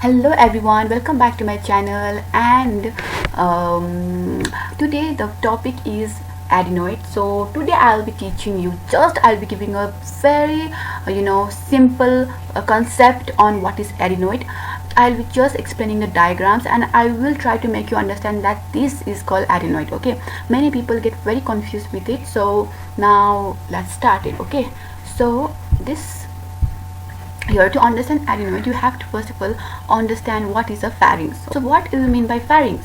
Hello everyone, welcome back to my channel. And today the topic is adenoid. So today I'll be teaching you, I'll be giving a very simple concept on what is adenoid. I'll be just explaining the diagrams and I will try to make you understand that this is called adenoid. Okay, many people get very confused with it, so now let's start it. Okay, so this here, to understand adenoid, you have to first of all understand what is a pharynx. So what do you mean by pharynx?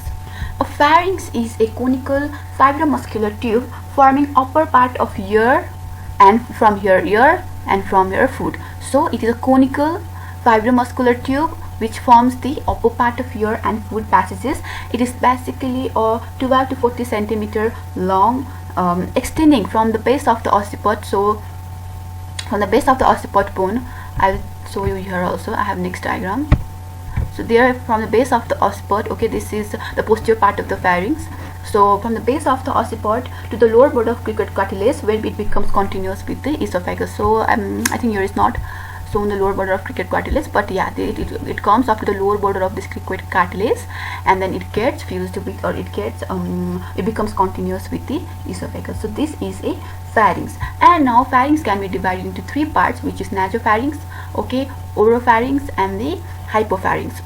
A pharynx is a conical fibromuscular tube forming upper part of ear, and from here ear, and from here foot. So it is a conical fibromuscular tube which forms the upper part of ear and foot passages. It is basically a 12 to 40 centimeter long, extending from the base of the occiput. So from the base of the occiput bone, I'll show you here also. I have next diagram. So there, from the base of the occiput, okay, this is the posterior part of the pharynx. So from the base of the occiput to the lower border of cricket cartilage, where it becomes continuous with the esophagus. So I think here is not shown the lower border of cricket cartilage, but yeah, it comes after the lower border of this cricket cartilage, and then it gets fused with, or it becomes continuous with the esophagus. So this is a pharynx. And now pharynx can be divided into three parts, which is nasopharynx, okay, oropharynx, and the hypopharynx.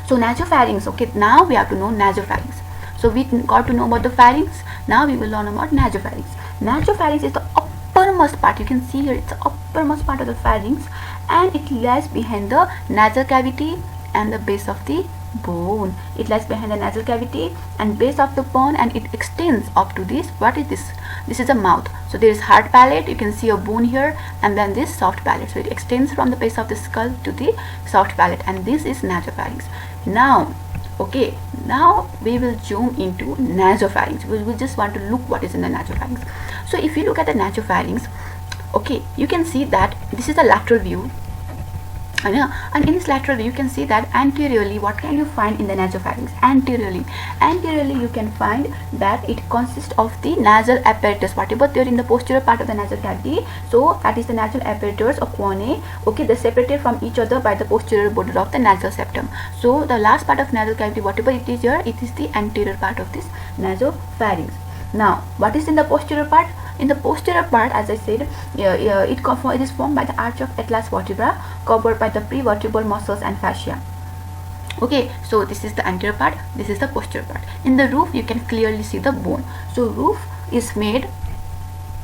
So nasopharynx, okay, now we have to know nasopharynx. So we got to know about the pharynx. Now we will learn about nasopharynx. Nasopharynx is the uppermost part. You can see here it's the uppermost part of the pharynx, and it lies behind the nasal cavity and the base of the bone. It lies behind the nasal cavity and base of the bone, and it extends up to this. What is this? This is a mouth. So there is hard palate, you can see a bone here, and then this soft palate. So it extends from the base of the skull to the soft palate, and this is nasopharynx. Now, okay, now we will zoom into nasopharynx. We will just want to look what is in the nasopharynx. So if you look at the nasopharynx, okay, you can see that this is a lateral view. And in this lateral view, you can see that anteriorly, what can you find in the nasopharynx? Anteriorly you can find that it consists of the nasal apparatus, whatever there in the posterior part of the nasal cavity. So that is the nasal apparatus or choanae. Okay, they're separated from each other by the posterior border of the nasal septum. So the last part of nasal cavity, whatever it is here, it is the anterior part of this nasopharynx. Now, what is in the posterior part? In the posterior part, as I said, it is formed by the arch of atlas vertebra covered by the prevertebral muscles and fascia. Okay, so this is the anterior part, this is the posterior part. In the roof, you can clearly see the bone. So roof is made,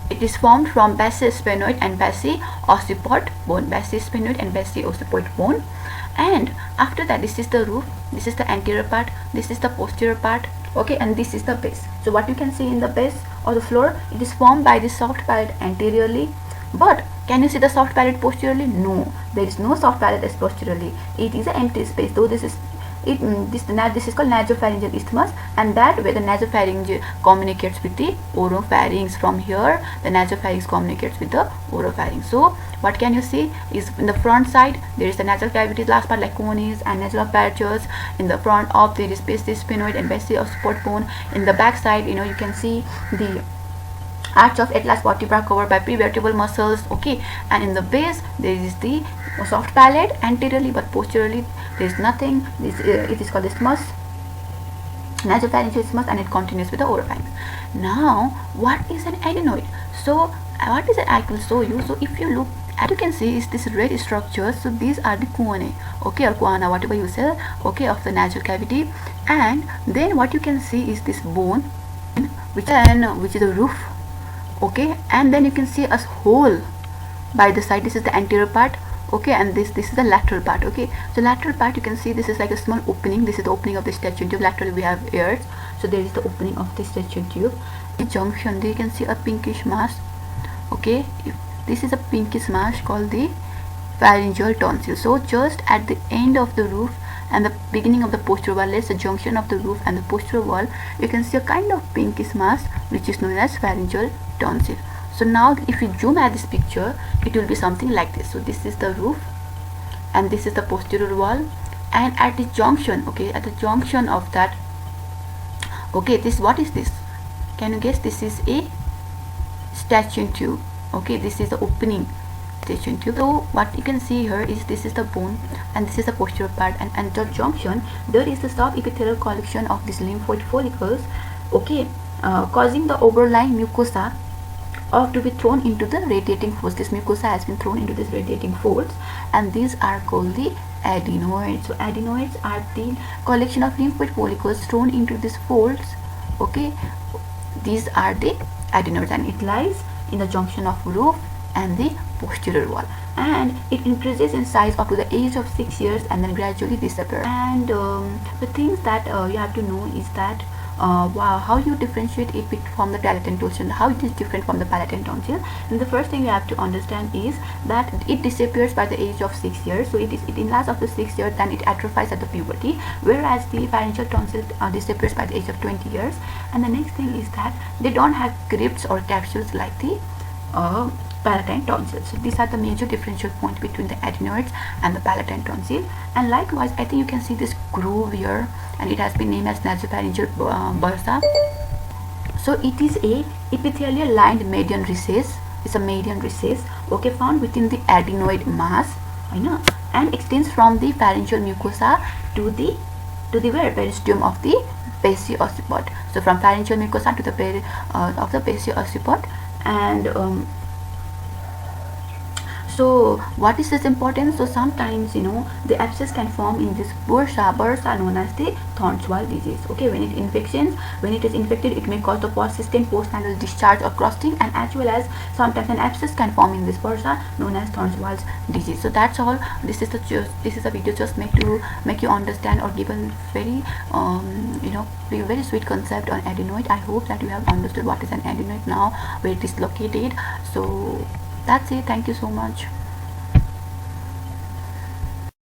it is formed from basi-sphenoid and basi-occiput bone, basi-sphenoid and basi-occiput bone. And after that, this is the roof, this is the anterior part, this is the posterior part, okay, and this is the base. So what you can see in the base or the floor, it is formed by the soft palate anteriorly. But can you see the soft palate posteriorly? No, there is no soft palate as posteriorly. It is an empty space. Though this is this is called nasopharyngeal isthmus, and that way the nasopharynx communicates with the oropharynx. From here, the nasopharynx communicates with the oropharynx. So what can you see is in the front side there is the nasal cavity, last part like cones and nasal apparatus. In the front of there is basi-sphenoid and basi-occiput bone. In the back side, you can see the arch of atlas vertebra covered by prevertebral muscles, okay, and in the base there is the soft palate anteriorly, but posteriorly there is nothing. It is called isthmus, nasopharyngeal isthmus, and it continues with the oropharynx. Now, what is an adenoid? So what is it? I will show you. So if you look, as you can see, is this red structure. So these are the choanae, okay, or choana, whatever you say, okay, of the nasal cavity. And then what you can see is this bone, which is the roof, okay, and then you can see a hole by the side. This is the anterior part, okay, and this is the lateral part, okay. So lateral part, you can see this is like a small opening. This is the opening of the stretching tube. Laterally we have ears, so there is the opening of the stretching tube. The junction, there you can see a pinkish mass, okay. This is a pinkish mass called the pharyngeal tonsil. So just at the end of the roof and the beginning of the posterior wall, the junction of the roof and the posterior wall, you can see a kind of pinkish mass which is known as pharyngeal tonsil. So now if you zoom at this picture, it will be something like this. So this is the roof and this is the posterior wall, and at the junction, okay, at the junction of that, okay, this, what is this? Can you guess? This is a stretching tube, okay, this is the opening. gestation tube. So what you can see here is this is the bone and this is the posterior part, and the junction there is the soft epithelial collection of these lymphoid follicles, okay, causing the overlying mucosa or to be thrown into the radiating folds. This mucosa has been thrown into this radiating folds, and these are called the adenoids. So adenoids are the collection of lymphoid follicles thrown into these folds, okay. These are the adenoids, and it lies in the junction of roof and the posterior wall, and it increases in size up to the age of 6 years and then gradually disappears. And the things that you have to know is that wow, how you differentiate it from the palatine tonsil, how it is different from the palatine tonsil. And the first thing you have to understand is that it disappears by the age of 6 years. So it lasts up to 6 years, then it atrophies at the puberty, whereas the pharyngeal tonsil disappears by the age of 20 years. And the next thing is that they don't have crypts or capsules like the palatine tonsil. So these are the major differential points between the adenoids and the palatine tonsil. And likewise, I think you can see this groove here, and it has been named as nasopharyngeal bursa. So it is a epithelial lined median recess. It's a median recess, okay, found within the adenoid mass, I know, and extends from the pharyngeal mucosa to the periosteum of the occiput. So from pharyngeal mucosa to the of the occiput. And so what is this important? So sometimes, you know, the abscess can form in this bursa known as the Thornswall disease, okay. When it is infected, it may cause the persistent postnatal discharge or crusting, and as well as sometimes an abscess can form in this bursa known as Thornswall's disease. So that's all. This is a video just make you understand or give a very you know, very sweet concept on adenoid. I hope that you have understood what is an adenoid now, where it is located. So that's it. Thank you so much.